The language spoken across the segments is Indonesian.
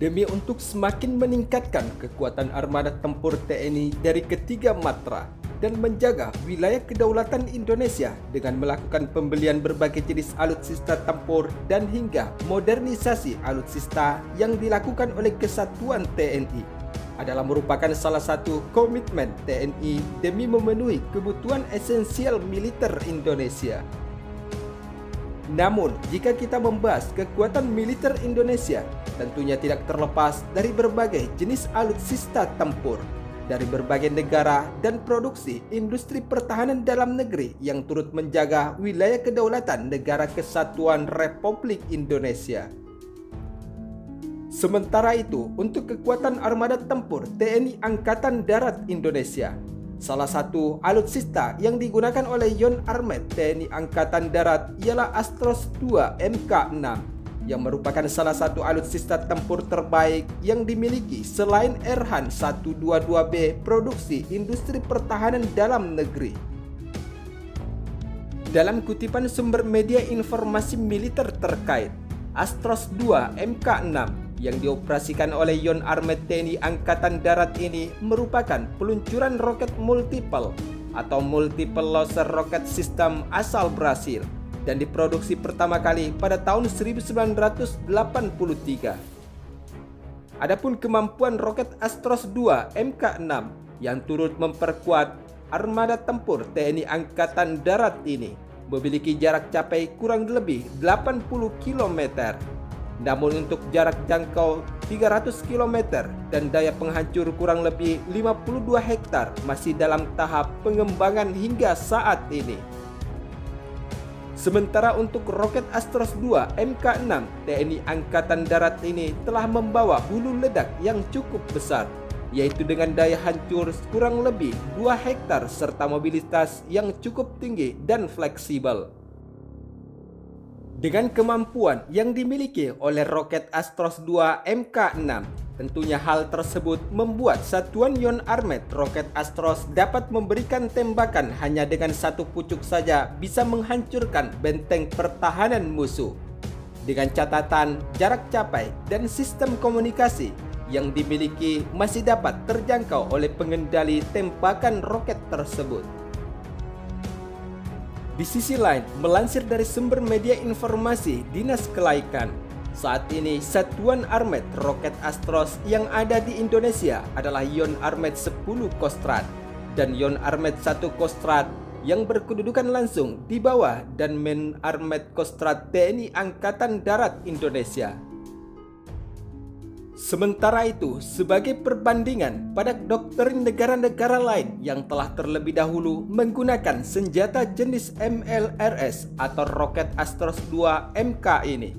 Demi untuk semakin meningkatkan kekuatan armada tempur TNI dari ketiga matra dan menjaga wilayah kedaulatan Indonesia dengan melakukan pembelian berbagai jenis alutsista tempur dan hingga modernisasi alutsista yang dilakukan oleh kesatuan TNI adalah merupakan salah satu komitmen TNI demi memenuhi kebutuhan esensial militer Indonesia. Namun, jika kita membahas kekuatan militer Indonesia, tentunya tidak terlepas dari berbagai jenis alutsista tempur dari berbagai negara dan produksi industri pertahanan dalam negeri yang turut menjaga wilayah kedaulatan Negara Kesatuan Republik Indonesia. Sementara itu, untuk kekuatan armada tempur TNI Angkatan Darat Indonesia, salah satu alutsista yang digunakan oleh Yon Armet TNI Angkatan Darat ialah Astros II Mk6 yang merupakan salah satu alutsista tempur terbaik yang dimiliki selain Erhan 122B produksi industri pertahanan dalam negeri. Dalam kutipan sumber media informasi militer terkait, Astros II Mk6 yang dioperasikan oleh Yon Armet TNI Angkatan Darat ini merupakan peluncuran roket multiple atau multiple launcher rocket system asal Brasil dan diproduksi pertama kali pada tahun 1983. Adapun kemampuan roket Astros II Mk6 yang turut memperkuat armada tempur TNI Angkatan Darat ini memiliki jarak capai kurang lebih 80 km. Namun untuk jarak jangkau 300 km dan daya penghancur kurang lebih 52 hektar masih dalam tahap pengembangan hingga saat ini. Sementara untuk roket Astros II Mk6 TNI Angkatan Darat ini telah membawa hulu ledak yang cukup besar, yaitu dengan daya hancur kurang lebih 2 hektar serta mobilitas yang cukup tinggi dan fleksibel. Dengan kemampuan yang dimiliki oleh roket Astros II Mk6, tentunya hal tersebut membuat satuan Yon Armet roket Astros dapat memberikan tembakan hanya dengan satu pucuk saja bisa menghancurkan benteng pertahanan musuh. Dengan catatan jarak capai dan sistem komunikasi yang dimiliki masih dapat terjangkau oleh pengendali tembakan roket tersebut. Di sisi lain, melansir dari sumber media informasi Dinas Kelaikan, saat ini Satuan Armet Roket Astros yang ada di Indonesia adalah Yon Armet 10 Kostrad dan Yon Armet 1 Kostrad yang berkedudukan langsung di bawah dan Men Armet Kostrad TNI Angkatan Darat Indonesia. Sementara itu, sebagai perbandingan pada doktrin negara-negara lain yang telah terlebih dahulu menggunakan senjata jenis MLRS atau roket Astros II Mk ini,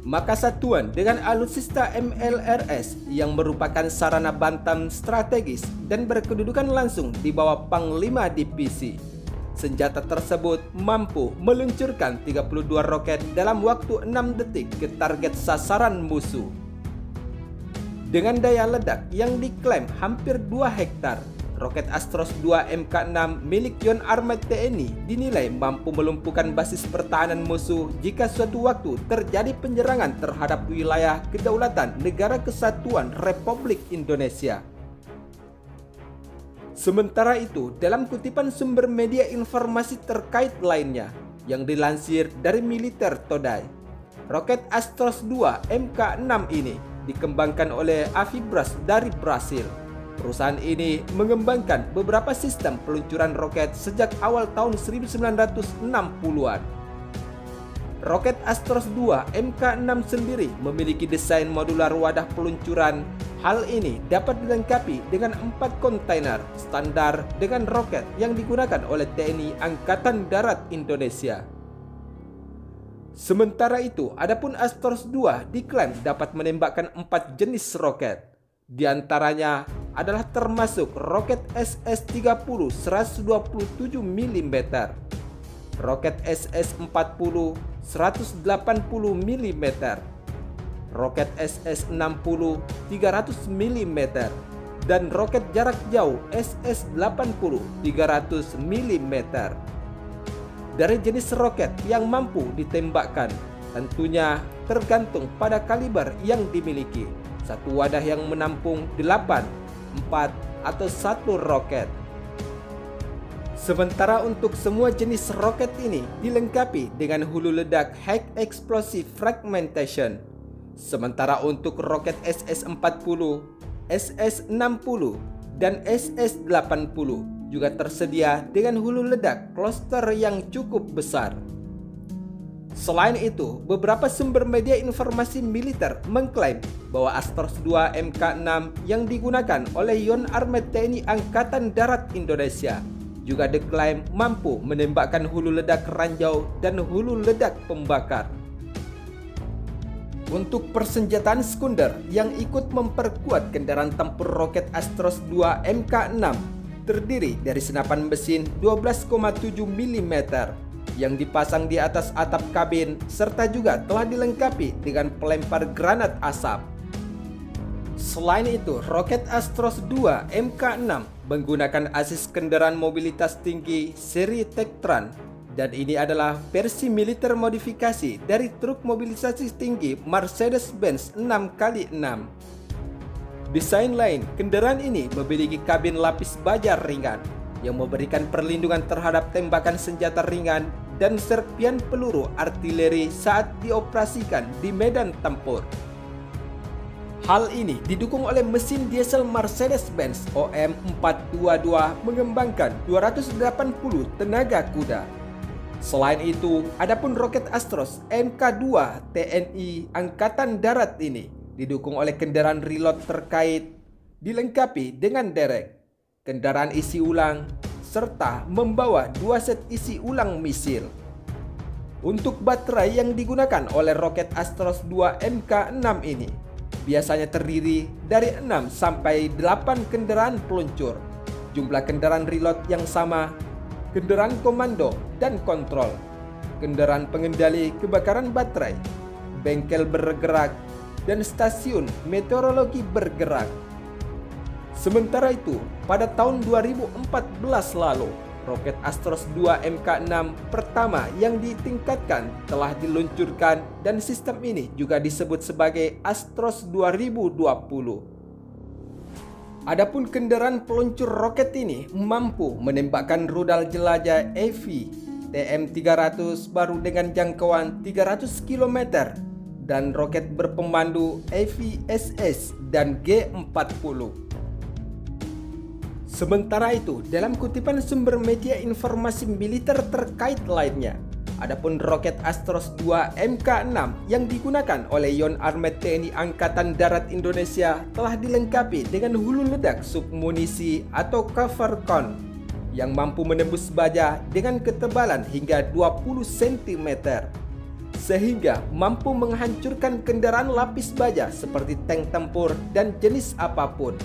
maka satuan dengan alutsista MLRS yang merupakan sarana bantam strategis dan berkedudukan langsung di bawah Panglima Divisi. Senjata tersebut mampu meluncurkan 32 roket dalam waktu 6 detik ke target sasaran musuh. Dengan daya ledak yang diklaim hampir 2 hektar, roket Astros II Mk6 milik Yon Armet TNI dinilai mampu melumpuhkan basis pertahanan musuh jika suatu waktu terjadi penyerangan terhadap wilayah kedaulatan Negara Kesatuan Republik Indonesia. Sementara itu, dalam kutipan sumber media informasi terkait lainnya yang dilansir dari militer Todai, roket Astros II Mk6 ini dikembangkan oleh Avibras dari Brasil. Perusahaan ini mengembangkan beberapa sistem peluncuran roket sejak awal tahun 1960-an. Roket Astros II Mk6 sendiri memiliki desain modular wadah peluncuran. Hal ini dapat dilengkapi dengan 4 kontainer standar dengan roket yang digunakan oleh TNI Angkatan Darat Indonesia. Sementara itu, adapun Astros II diklaim dapat menembakkan 4 jenis roket. Di antaranya adalah termasuk roket SS-30 127 mm, roket SS-40 180 mm, roket SS-60 300 mm, dan roket jarak jauh SS-80 300 mm. Dari jenis roket yang mampu ditembakkan tentunya tergantung pada kaliber yang dimiliki. satu wadah yang menampung 8, 4, atau 1 roket. Sementara untuk semua jenis roket ini dilengkapi dengan hulu ledak High Explosive Fragmentation. Sementara untuk roket SS-40, SS-60, dan SS-80 juga tersedia dengan hulu ledak cluster yang cukup besar. Selain itu, beberapa sumber media informasi militer mengklaim bahwa Astros II Mk6 yang digunakan oleh Yon Armet TNI Angkatan Darat Indonesia juga diklaim mampu menembakkan hulu ledak ranjau dan hulu ledak pembakar. Untuk persenjataan sekunder yang ikut memperkuat kendaraan tempur roket Astros II Mk6 terdiri dari senapan mesin 12,7 mm yang dipasang di atas atap kabin serta juga telah dilengkapi dengan pelempar granat asap. Selain itu, roket Astros II Mk6 menggunakan asis kendaraan mobilitas tinggi seri Tektran, dan ini adalah versi militer modifikasi dari truk mobilisasi tinggi Mercedes-Benz 6x6. Desain lain, kendaraan ini memiliki kabin lapis baja ringan yang memberikan perlindungan terhadap tembakan senjata ringan dan serpian peluru artileri saat dioperasikan di medan tempur. Hal ini didukung oleh mesin diesel Mercedes-Benz OM422 mengembangkan 280 tenaga kuda. Selain itu, adapun roket Astros Mk2 TNI Angkatan Darat ini didukung oleh kendaraan reload terkait, dilengkapi dengan derek, kendaraan isi ulang, serta membawa 2 set isi ulang misil. Untuk baterai yang digunakan oleh roket Astros II Mk6 ini biasanya terdiri dari 6 sampai 8 kendaraan peluncur, jumlah kendaraan reload yang sama, kendaraan komando dan kontrol, kendaraan pengendali kebakaran baterai, bengkel bergerak, dan stasiun meteorologi bergerak. Sementara itu, pada tahun 2014 lalu, roket Astros II Mk6 pertama yang ditingkatkan telah diluncurkan dan sistem ini juga disebut sebagai Astros 2020. Adapun kendaraan peluncur roket ini mampu menembakkan rudal jelajah EV TM300 baru dengan jangkauan 300 km dan roket berpemandu EVSS dan G40. Sementara itu, dalam kutipan sumber media informasi militer terkait lainnya, adapun roket Astros II Mk6 yang digunakan oleh Yon Armet TNI Angkatan Darat Indonesia telah dilengkapi dengan hulu ledak submunisi atau cover cone yang mampu menembus baja dengan ketebalan hingga 20 cm, sehingga mampu menghancurkan kendaraan lapis baja seperti tank tempur dan jenis apapun.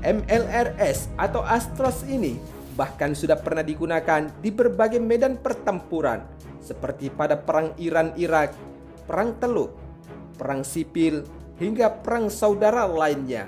MLRS atau Astros ini bahkan sudah pernah digunakan di berbagai medan pertempuran seperti pada Perang Iran-Irak, Perang Teluk, Perang Sipil, hingga perang saudara lainnya.